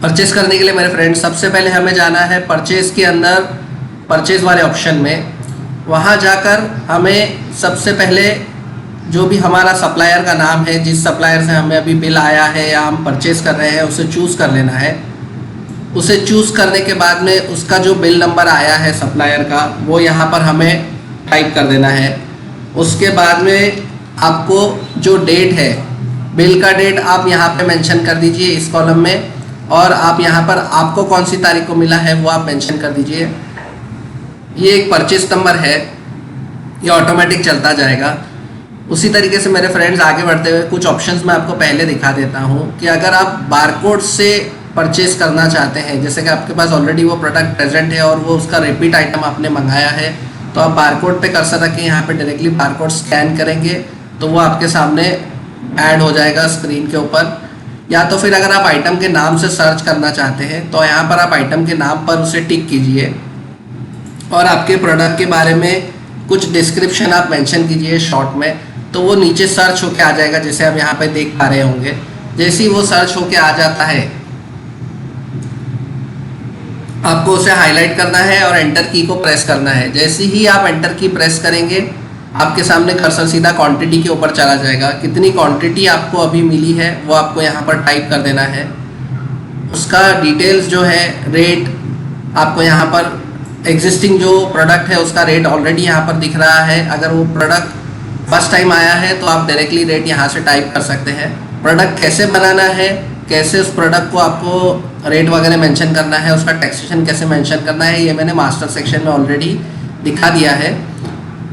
Purchase करने के लिए मेरे फ्रेंड्स सबसे पहले हमें जाना है परचेस के अंदर, परचेस वाले ऑप्शन में। वहाँ जाकर हमें सबसे पहले जो भी हमारा सप्लायर का नाम है, जिस सप्लायर से हमें अभी बिल आया है या हम परचेस कर रहे हैं, उसे चूज़ कर लेना है। उसे चूज़ करने के बाद में उसका जो बिल नंबर आया है सप्लायर का, वो यहाँ पर हमें टाइप कर देना है। उसके बाद में आपको जो डेट है, बिल का डेट आप यहाँ पे मेंशन कर दीजिए इस कॉलम में, और आप यहाँ पर आपको कौन सी तारीख को मिला है वो आप मेंशन कर दीजिए। ये एक परचेस नंबर है, ये ऑटोमेटिक चलता जाएगा। उसी तरीके से मेरे फ्रेंड्स आगे बढ़ते हुए कुछ ऑप्शंस मैं आपको पहले दिखा देता हूँ कि अगर आप बारकोड से परचेस करना चाहते हैं, जैसे कि आपके पास ऑलरेडी वो प्रोडक्ट प्रेजेंट है और वो उसका रिपीट आइटम आपने मंगाया है, तो आप बारकोड पे कर सकें, यहाँ पे डायरेक्टली बारकोड स्कैन करेंगे तो वो आपके सामने ऐड हो जाएगा स्क्रीन के ऊपर। या तो फिर अगर आप आइटम के नाम से सर्च करना चाहते हैं तो यहाँ पर आप आइटम के नाम पर उसे टिक कीजिए और आपके प्रोडक्ट के बारे में कुछ डिस्क्रिप्शन आप मेंशन कीजिए शॉर्ट में, तो वो नीचे सर्च होके आ जाएगा, जैसे आप यहाँ पे देख पा रहे होंगे। जैसे ही वो सर्च होके आ जाता है, आपको उसे हाईलाइट करना है और एंटर की को प्रेस करना है। जैसे ही आप एंटर की प्रेस करेंगे, आपके सामने कर्सर सीधा क्वांटिटी के ऊपर चला जाएगा। कितनी क्वांटिटी आपको अभी मिली है वो आपको यहाँ पर टाइप कर देना है। उसका डिटेल्स जो है, रेट आपको यहाँ पर, एग्जिस्टिंग जो प्रोडक्ट है उसका रेट ऑलरेडी यहाँ पर दिख रहा है। अगर वो प्रोडक्ट फर्स्ट टाइम आया है तो आप डायरेक्टली रेट यहाँ से टाइप कर सकते हैं। प्रोडक्ट कैसे बनाना है, कैसे उस प्रोडक्ट को आपको रेट वगैरह मेंशन करना है, उसका टैक्सेशन कैसे मेंशन करना है, ये मैंने मास्टर सेक्शन में ऑलरेडी दिखा दिया है,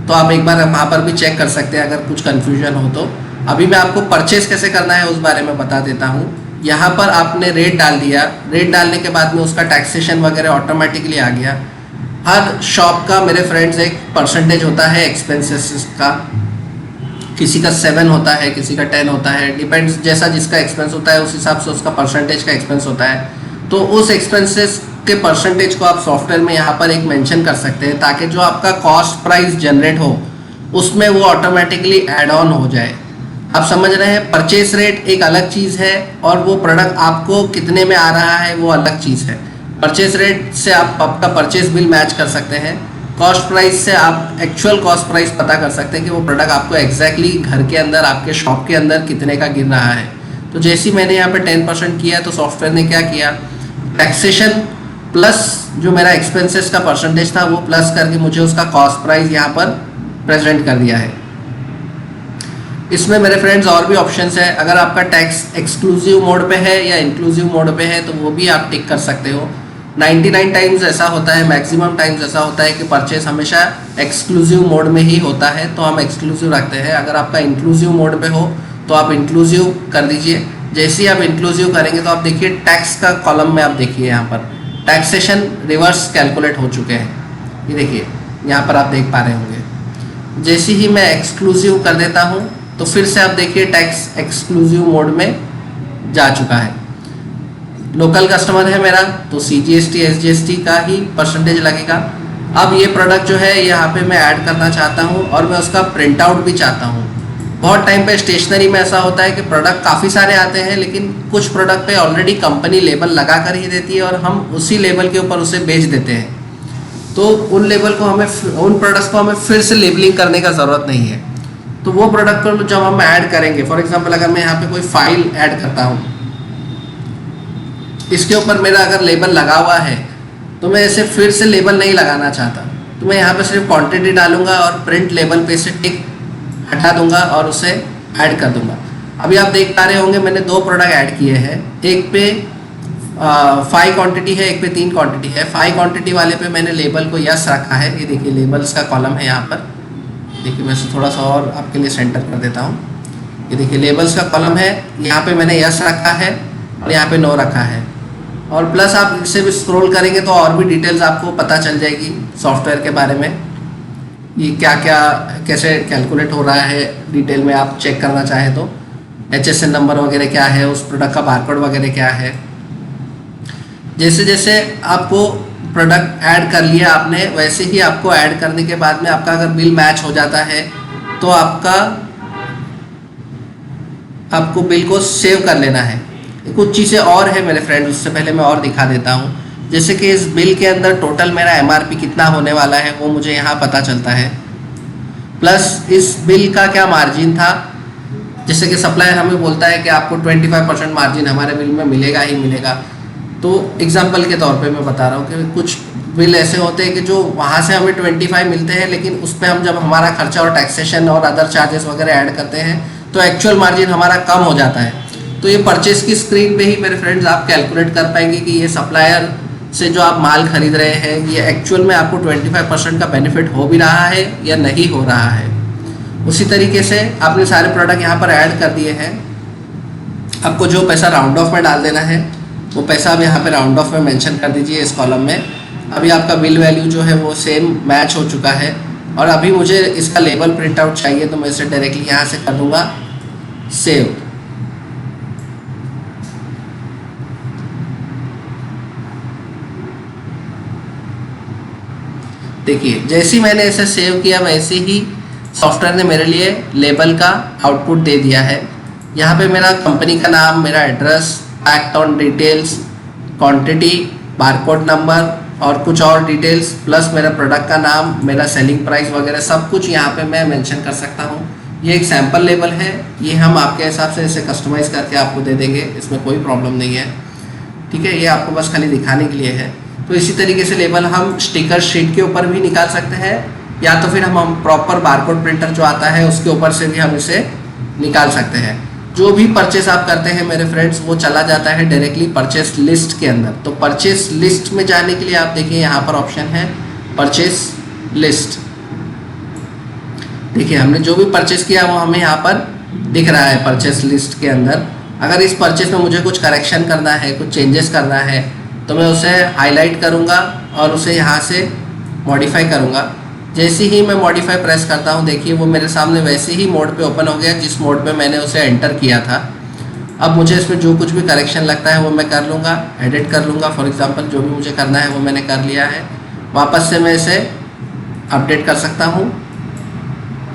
तो आप एक बार वहाँ पर भी चेक कर सकते हैं अगर कुछ कन्फ्यूजन हो तो। अभी मैं आपको परचेस कैसे करना है उस बारे में बता देता हूँ। यहाँ पर आपने रेट डाल दिया, रेट डालने के बाद में उसका टैक्सेशन वगैरह ऑटोमेटिकली आ गया। हर शॉप का मेरे फ्रेंड्स एक परसेंटेज होता है एक्सपेंसेस का, किसी का 7 होता है, किसी का 10 होता है, डिपेंड्स, जैसा जिसका एक्सपेंस होता है उस हिसाब से उसका परसेंटेज का एक्सपेंस होता है। तो उस एक्सपेंसेस के परसेंटेज को आप सॉफ्टवेयर में यहाँ पर एक मेंशन कर सकते हैं, ताकि जो आपका कॉस्ट प्राइस जनरेट हो उसमें वो ऑटोमेटिकली ऐड ऑन हो जाए। आप समझ रहे हैं, परचेस रेट एक अलग चीज़ है और वो प्रोडक्ट आपको कितने में आ रहा है वो अलग चीज़ है। परचेस रेट से आप आपका परचेस बिल मैच कर सकते हैं, कॉस्ट प्राइस से आप एक्चुअल कॉस्ट प्राइस पता कर सकते हैं कि वो प्रोडक्ट आपको एग्जैक्टली घर के अंदर, आपके शॉप के अंदर कितने का गिर रहा है। तो जैसे ही मैंने यहाँ पे 10% किया तो सॉफ्टवेयर ने क्या किया, टैक्सेशन प्लस जो मेरा एक्सपेंसेस का परसेंटेज था वो प्लस करके मुझे उसका कॉस्ट प्राइस यहाँ पर प्रेजेंट कर दिया है। इसमें मेरे फ्रेंड्स और भी ऑप्शंस है। अगर आपका टैक्स एक्सक्लूसिव मोड पे है या इंक्लूसिव मोड पे है तो वो भी आप टिक कर सकते हो। 99 टाइम्स ऐसा होता है, मैक्सिमम टाइम्स ऐसा होता है कि परचेस हमेशा एक्सक्लूसिव मोड में ही होता है, तो हम एक्सक्लूसिव रखते हैं। अगर आपका इंक्लूसिव मोड पे हो तो आप इंक्लूसिव कर दीजिए। जैसे ही आप इंक्लूसिव करेंगे तो आप देखिए टैक्स का कॉलम में, आप देखिए यहाँ पर टैक्सेशन रिवर्स कैलकुलेट हो चुके हैं। ये देखिए यहाँ पर आप देख पा रहे होंगे। जैसे ही मैं एक्सक्लूसिव कर देता हूँ तो फिर से आप देखिए टैक्स एक्सक्लूसिव मोड में जा चुका है। लोकल कस्टमर है मेरा तो CGST SGST का ही परसेंटेज लगेगा। अब ये प्रोडक्ट जो है यहाँ पे मैं ऐड करना चाहता हूँ और मैं उसका प्रिंट आउट भी चाहता हूँ। बहुत टाइम पे स्टेशनरी में ऐसा होता है कि प्रोडक्ट काफ़ी सारे आते हैं, लेकिन कुछ प्रोडक्ट पे ऑलरेडी कंपनी लेबल लगा कर ही देती है और हम उसी लेबल के ऊपर उसे बेच देते हैं। तो उन लेबल को हमें, उन प्रोडक्ट्स को हमें फिर से लेबलिंग करने का ज़रूरत नहीं है। तो वो प्रोडक्ट को जब हम ऐड करेंगे, फॉर एग्जाम्पल अगर मैं यहाँ पे कोई फाइल ऐड करता हूँ, इसके ऊपर मेरा अगर लेबल लगा हुआ है तो मैं इसे फिर से लेबल नहीं लगाना चाहता, तो मैं यहाँ पे सिर्फ क्वांटिटी डालूंगा और प्रिंट लेबल पे से टिक हटा दूंगा और उसे ऐड कर दूंगा। अभी आप देख पा रहे होंगे मैंने 2 प्रोडक्ट ऐड किए हैं, एक पे 5 क्वांटिटी है, एक पे 3 क्वांटिटी है। 5 क्वांटिटी वाले पे मैंने लेबल को यस रखा है। ये देखिए लेबल्स का कॉलम है यहाँ पर, देखिए मैं इसे थोड़ा सा और आपके लिए सेंटर कर देता हूँ। ये देखिए लेबल्स का कॉलम है, यहाँ पे मैंने यस रखा है और यहाँ पे नो रखा है। और प्लस आप इसे भी स्क्रॉल करेंगे तो और भी डिटेल्स आपको पता चल जाएगी सॉफ्टवेयर के बारे में, ये क्या क्या कैसे कैलकुलेट हो रहा है डिटेल में आप चेक करना चाहे तो। HSN नंबर वगैरह क्या है, उस प्रोडक्ट का बारकोड वगैरह क्या है। जैसे जैसे आपको प्रोडक्ट ऐड कर लिया आपने, वैसे ही आपको ऐड करने के बाद में आपका अगर बिल मैच हो जाता है तो आपको बिल को सेव कर लेना है। कुछ चीज़ें और है मेरे फ्रेंड्स, उससे पहले मैं और दिखा देता हूँ। जैसे कि इस बिल के अंदर टोटल मेरा MRP कितना होने वाला है वो मुझे यहाँ पता चलता है, प्लस इस बिल का क्या मार्जिन था। जैसे कि सप्लायर हमें बोलता है कि आपको 25% मार्जिन हमारे बिल में मिलेगा ही मिलेगा। तो एग्जांपल के तौर पे मैं बता रहा हूँ कि कुछ बिल ऐसे होते हैं कि जो वहाँ से हमें 25 मिलते हैं, लेकिन उस पर हम जब हमारा खर्चा और टैक्सेशन और अदर चार्जेस वगैरह ऐड करते हैं तो एक्चुअल मार्जिन हमारा कम हो जाता है। तो ये परचेस की स्क्रीन पे ही मेरे फ्रेंड्स आप कैलकुलेट कर पाएंगे कि ये सप्लायर से जो आप माल खरीद रहे हैं ये एक्चुअल में आपको 25% का बेनिफिट हो भी रहा है या नहीं हो रहा है। उसी तरीके से आपने सारे प्रोडक्ट यहाँ पर ऐड कर दिए हैं। आपको जो पैसा राउंड ऑफ में डाल देना है वो पैसा आप यहाँ पे राउंड ऑफ में मेंशन कर दीजिए इस कॉलम में। अभी आपका बिल वैल्यू जो है वो सेम मैच हो चुका है और अभी मुझे इसका लेबल प्रिंट आउट चाहिए, तो मैं इसे डायरेक्टली यहाँ से कर दूँगा सेव। देखिए जैसे ही मैंने इसे सेव किया वैसे ही सॉफ्टवेयर ने मेरे लिए लेबल का आउटपुट दे दिया है। यहाँ पे मेरा कंपनी का नाम, मेरा address, packed on details, quantity, barcode number और कुछ और डिटेल्स, प्लस मेरा प्रोडक्ट का नाम, मेरा सेलिंग प्राइस वगैरह सब कुछ यहाँ पे मैं मेंशन कर सकता हूँ। ये एक सैम्पल लेबल है, ये हम आपके हिसाब से इसे कस्टमाइज़ करके आपको दे देंगे, इसमें कोई प्रॉब्लम नहीं है। ठीक है, ये आपको बस खाली दिखाने के लिए है। तो इसी तरीके से लेबल हम स्टिकर शीट के ऊपर भी निकाल सकते हैं, या तो फिर हम प्रॉपर बारकोड प्रिंटर जो आता है उसके ऊपर से भी हम इसे निकाल सकते हैं। जो भी परचेस आप करते हैं मेरे फ्रेंड्स वो चला जाता है डायरेक्टली परचेस लिस्ट के अंदर। तो परचेस लिस्ट में जाने के लिए आप देखिए यहाँ पर ऑप्शन है परचेस लिस्ट। देखिए हमने जो भी परचेस किया वो हमें यहाँ पर दिख रहा है परचेस लिस्ट के अंदर। अगर इस परचेस में मुझे कुछ करेक्शन करना है, कुछ चेंजेस करना है, तो मैं उसे हाईलाइट करूँगा और उसे यहाँ से मॉडिफाई करूँगा। जैसे ही मैं मॉडिफाई प्रेस करता हूँ देखिए वो मेरे सामने वैसे ही मोड पे ओपन हो गया जिस मोड पे मैंने उसे एंटर किया था। अब मुझे इसमें जो कुछ भी करेक्शन लगता है वो मैं कर लूँगा, एडिट कर लूँगा। फॉर एग्जांपल जो भी मुझे करना है वो मैंने कर लिया है। वापस से मैं इसे अपडेट कर सकता हूँ।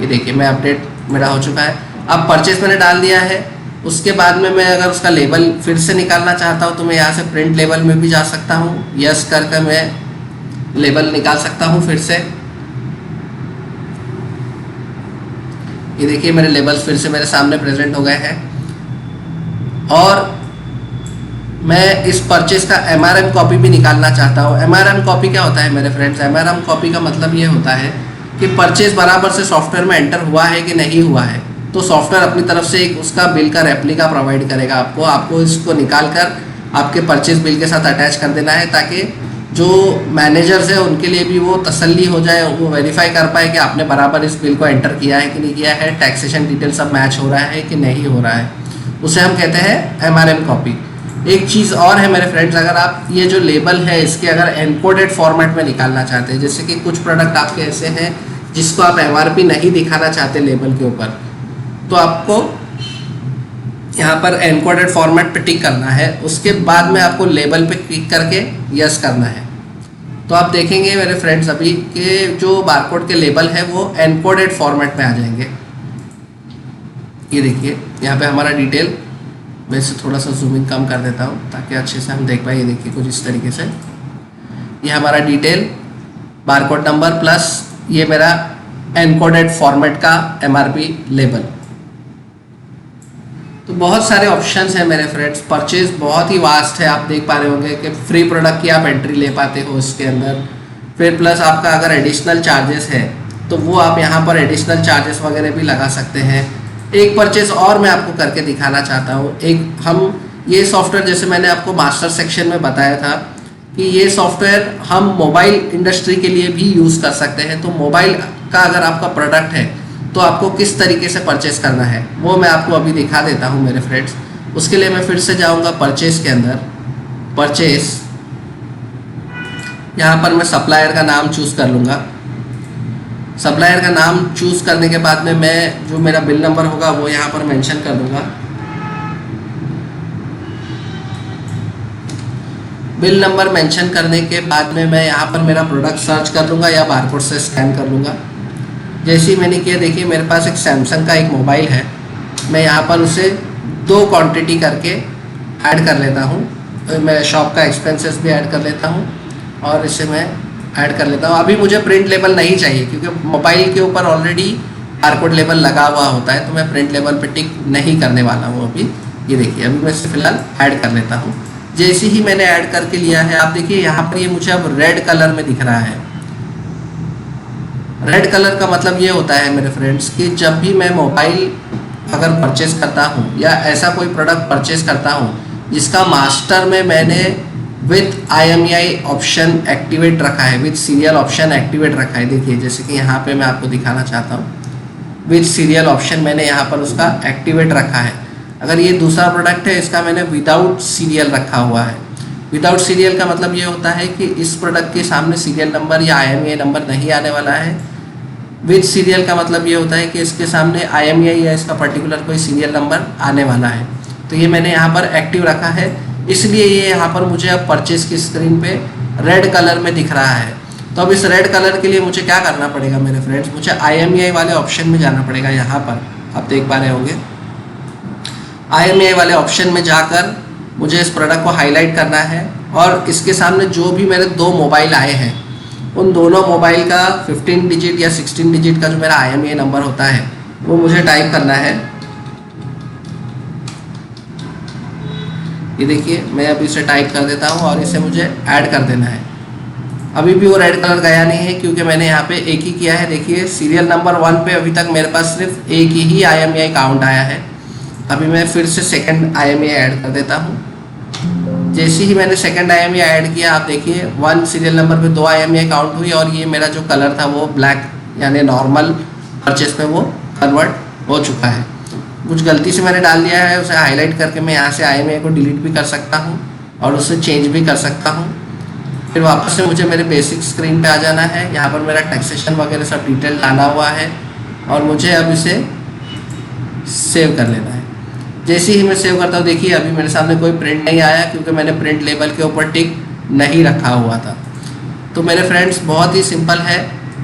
ये देखिए मैं अपडेट मेरा हो चुका है। अब परचेस मैंने डाल दिया है, उसके बाद में मैं अगर उसका लेबल फिर से निकालना चाहता हूँ तो मैं यहाँ से प्रिंट लेबल में भी जा सकता हूँ। यस करके मैं लेबल निकाल सकता हूँ फिर से। ये देखिए मेरे लेबल्स फिर से मेरे सामने प्रेजेंट हो गए हैं। और मैं इस परचेस का MRM कॉपी भी निकालना चाहता हूँ। MRM कॉपी क्या होता है मेरे फ्रेंड्स? MRM कॉपी का मतलब ये होता है कि परचेस बराबर से सॉफ्टवेयर में एंटर हुआ है कि नहीं हुआ है, तो सॉफ्टवेयर अपनी तरफ से एक उसका बिल का रेप्लिका प्रोवाइड करेगा आपको इसको निकाल कर आपके परचेस बिल के साथ अटैच कर देना है, ताकि जो मैनेजर्स है उनके लिए भी वो तसल्ली हो जाए, वो वेरीफाई कर पाए कि आपने बराबर इस बिल को एंटर किया है कि नहीं किया है, टैक्सेशन डिटेल सब मैच हो रहा है कि नहीं हो रहा है। उसे हम कहते हैं MRM कॉपी। एक चीज़ और है मेरे फ्रेंड्स, अगर आप ये जो लेबल है इसके अगर एनकोडेड फॉर्मेट में निकालना चाहते हैं, जैसे कि कुछ प्रोडक्ट आपके ऐसे हैं जिसको आप MRP नहीं दिखाना चाहते लेबल के ऊपर, तो आपको यहाँ पर एनकोडेड फॉर्मेट पे टिक करना है। उसके बाद में आपको लेबल पे क्लिक करके यस करना है। तो आप देखेंगे मेरे फ्रेंड्स अभी कि जो बारकोड के लेबल है वो एनकोडेड फॉर्मेट में आ जाएंगे। ये देखिए यहाँ पे हमारा डिटेल, मैं इसे थोड़ा सा जूमिंग कम कर देता हूँ ताकि अच्छे से हम देख पाए। ये देखिए कुछ इस तरीके से ये हमारा डिटेल, बारकोड नंबर प्लस ये मेरा एनकोडेड फॉर्मेट का MRP लेबल। तो बहुत सारे ऑप्शंस हैं मेरे फ्रेंड्स। परचेज बहुत ही वास्ट है, आप देख पा रहे होंगे कि फ्री प्रोडक्ट की आप एंट्री ले पाते हो इसके अंदर। फिर प्लस आपका अगर एडिशनल चार्जेस है तो वो आप यहाँ पर एडिशनल चार्जेस वगैरह भी लगा सकते हैं। एक परचेज और मैं आपको करके दिखाना चाहता हूँ। एक हम ये सॉफ्टवेयर, जैसे मैंने आपको मास्टर सेक्शन में बताया था कि ये सॉफ्टवेयर हम मोबाइल इंडस्ट्री के लिए भी यूज़ कर सकते हैं। तो मोबाइल का अगर आपका प्रोडक्ट है तो आपको किस तरीके से परचेस करना है वो मैं आपको अभी दिखा देता हूं मेरे फ्रेंड्स। उसके लिए मैं फिर से जाऊंगा परचेस के अंदर, परचेस, यहाँ पर मैं सप्लायर का नाम चूज़ कर लूँगा। सप्लायर का नाम चूज़ करने के बाद में मैं जो मेरा बिल नंबर होगा वो यहाँ पर मेंशन कर दूँगा। बिल नंबर मेंशन करने के बाद में मैं यहाँ पर मेरा प्रोडक्ट सर्च कर लूँगा या बारकोड से स्कैन कर लूँगा। जैसे ही मैंने किया देखिए मेरे पास एक सैमसंग का एक मोबाइल है, मैं यहाँ पर उसे 2 क्वांटिटी करके ऐड कर लेता हूँ। तो मैं शॉप का एक्सपेंसेस भी ऐड कर लेता हूँ और इसे मैं ऐड कर लेता हूँ। अभी मुझे प्रिंट लेबल नहीं चाहिए क्योंकि मोबाइल के ऊपर ऑलरेडी बारकोड लेबल लगा हुआ होता है, तो मैं प्रिंट लेबल पे टिक नहीं करने वाला हूँ अभी। ये देखिए अभी मैं इसे फिलहाल ऐड कर लेता हूँ। जैसे ही मैंने ऐड करके लिया है, आप देखिए यहाँ पर ये मुझे अब रेड कलर में दिख रहा है। रेड कलर का मतलब ये होता है मेरे फ्रेंड्स कि जब भी मैं मोबाइल अगर परचेस करता हूँ या ऐसा कोई प्रोडक्ट परचेस करता हूँ जिसका मास्टर में मैंने विथ IMEI ऑप्शन एक्टिवेट रखा है, विथ सीरियल ऑप्शन एक्टिवेट रखा है। देखिए जैसे कि यहाँ पे मैं आपको दिखाना चाहता हूँ, विथ सीरियल ऑप्शन मैंने यहाँ पर उसका एक्टिवेट रखा है। अगर ये दूसरा प्रोडक्ट है, इसका मैंने विदाउट सीरियल रखा हुआ है। विदाउट सीरियल का मतलब ये होता है कि इस प्रोडक्ट के सामने सीरियल नंबर या IMEI नंबर नहीं आने वाला है। विद सीरियल का मतलब ये होता है कि इसके सामने IMEI या इसका पर्टिकुलर कोई सीरियल नंबर आने वाला है। तो ये मैंने यहाँ पर एक्टिव रखा है, इसलिए ये यहाँ पर मुझे अब परचेज की स्क्रीन पे रेड कलर में दिख रहा है। तो अब इस रेड कलर के लिए मुझे क्या करना पड़ेगा मेरे फ्रेंड्स, मुझे IMEI वाले ऑप्शन में जाना पड़ेगा। यहाँ पर आप देख पा रहे होंगे, IMEI वाले ऑप्शन में जाकर मुझे इस प्रोडक्ट को हाईलाइट करना है और इसके सामने जो भी मेरे दो मोबाइल आए हैं उन दोनों मोबाइल का 15 डिजिट या 16 डिजिट का जो मेरा IMEI नंबर होता है वो मुझे टाइप करना है। ये देखिए मैं अभी इसे टाइप कर देता हूँ और इसे मुझे ऐड कर देना है। अभी भी वो रेड कलर गया नहीं है क्योंकि मैंने यहाँ पे एक ही किया है। देखिए सीरियल नंबर 1 पे अभी तक मेरे पास सिर्फ एक ही IMEI काउंट आया है। अभी मैं फिर से सेकंड IMEI ऐड कर देता हूँ। जैसे ही मैंने सेकंड IMEI ऐड किया, आप देखिए 1 सीरियल नंबर पे 2 IMEI काउंट हुई और ये मेरा जो कलर था वो ब्लैक यानी नॉर्मल परचेस में वो कन्वर्ट हो चुका है। कुछ गलती से मैंने डाल दिया है, उसे हाईलाइट करके मैं यहाँ से IMEI को डिलीट भी कर सकता हूँ और उसे चेंज भी कर सकता हूँ। फिर वापस से मुझे मेरे बेसिक स्क्रीन पे आ जाना है। यहाँ पर मेरा टैक्सेशन वगैरह सब डिटेल डाला हुआ है और मुझे अब इसे सेव कर लेना है। जैसे ही मैं सेव करता हूँ, देखिए अभी मेरे सामने कोई प्रिंट नहीं आया क्योंकि मैंने प्रिंट लेबल के ऊपर टिक नहीं रखा हुआ था। तो मेरे फ्रेंड्स बहुत ही सिंपल है।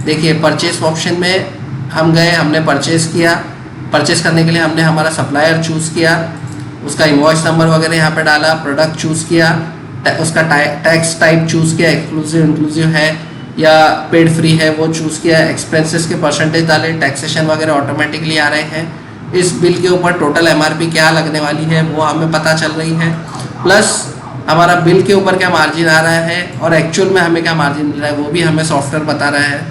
देखिए परचेस ऑप्शन में हम गए, हमने परचेस किया। परचेस करने के लिए हमने हमारा सप्लायर चूज़ किया, उसका इनवॉइस नंबर वगैरह यहाँ पे डाला, प्रोडक्ट चूज़ किया, उसका टैक्स टाइप चूज़ किया, एक्सक्लूसिव इंक्लूसिव है या पेड फ्री है वो चूज़ किया, एक्सपेंसेस के परसेंटेज डाले, टैक्सेशन वगैरह ऑटोमेटिकली आ रहे हैं। इस बिल के ऊपर टोटल MRP क्या लगने वाली है वो हमें पता चल रही है, प्लस हमारा बिल के ऊपर क्या मार्जिन आ रहा है और एक्चुअल में हमें क्या मार्जिन मिल रहा है वो भी हमें सॉफ्टवेयर बता रहा है।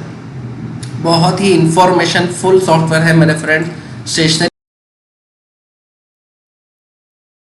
बहुत ही इंफॉर्मेशन फुल सॉफ्टवेयर है मेरे फ्रेंड्स। स्टेशनरी